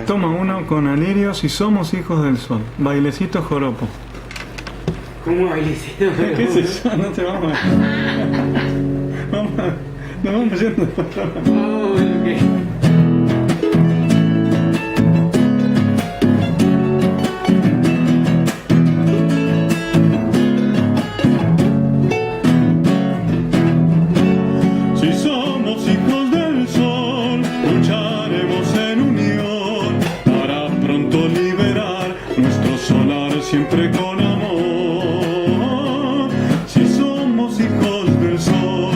Toma uno con Alirio, si somos hijos del sol. Bailecito joropo. ¿Cómo bailecito? ¿Qué es eso? No te vamos a... Nos vamos yendo. Oh, okay. Si somos hijos del sol, lucharemos en unión para pronto liberar nuestro solar siempre con amor. Si somos hijos del sol,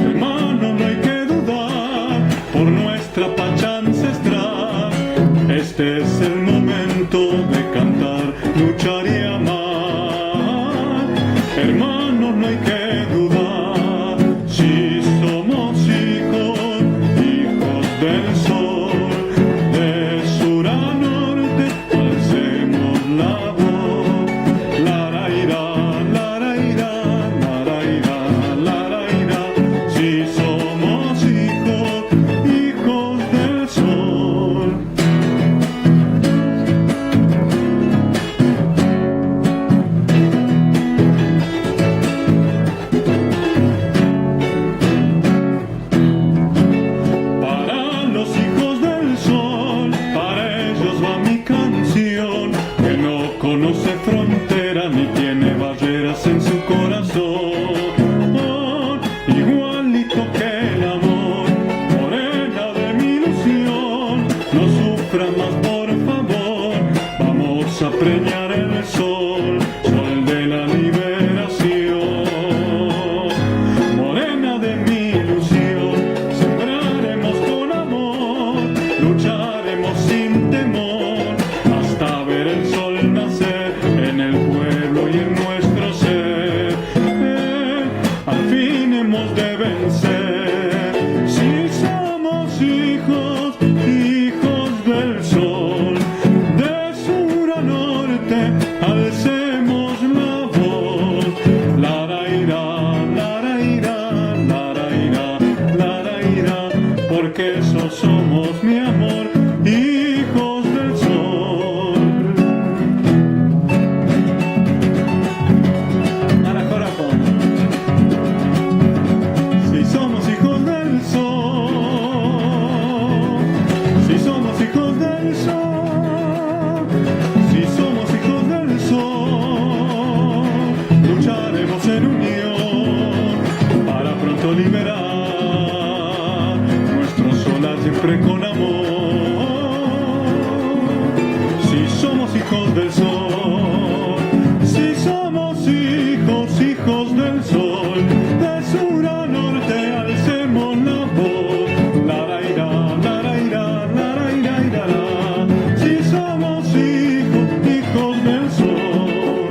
hermano, no hay que dudar por nuestra pacha ancestral. Este es el momento de cantar, luchar y amar. Hermano, no hay que dudar. Si somos hijos del sol, de sur a norte, alcemos la voz. Laraira, laraira, laraira, laraira. Si somos hijos del sol. Para los hijos del sol, para ellos va mi canción, que no conoce frontera ni tiene barreras en su corazón. Igualito que el amor, morena de mi ilusión, no sufra más por favor, vamos a preñar el sol, sol de la liberación. Morena de mi ilusión, sembraremos con amor, lucharemos sin temor, hasta ver el sol nacer en el pueblo y en nuestro ser. Al fin hemos de vencer, si somos hijos del sol, de sur a norte, alcemos la voz. Laraira, laraira, laraira, laraira, porque eso somos, mi amor, hijos del sol. Ara joropo. Si somos hijos del sol, si somos hijos del sol, si somos hijos del sol, lucharemos en unión para pronto liberar nuestro solar siempre con amor. Si somos hijos del sol, si somos hijos del sol, de sur a norte alcemos la voz. Laraira, laraira, laraira, laraira. Si somos hijos del sol.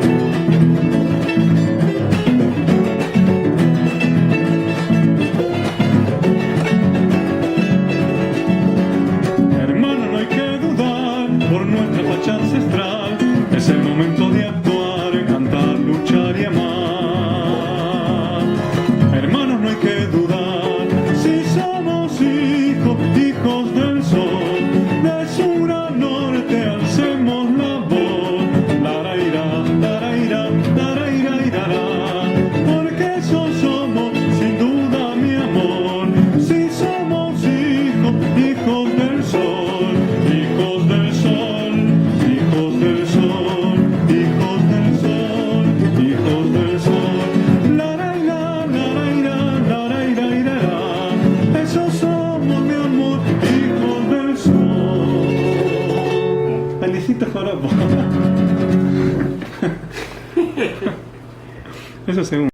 Hermano, no hay que dudar por nuestra facha ancestral. Es el momento de actuar, cantar, luchar y amar. Hermanos, no hay que dudar. Si somos hijos del sol, de sur a norte, alcemos la voz. Laraira, laraira, laraira, laraira. Porque eso somos, sin duda, mi amor. Si somos hijos del sol, hijos del sol, hijos del sol, hijos del sol, hijos del sol. Laraira, laraira, laraira, laraira. Eso somos, mi amor, hijos del sol. Felicito joropo. Eso según.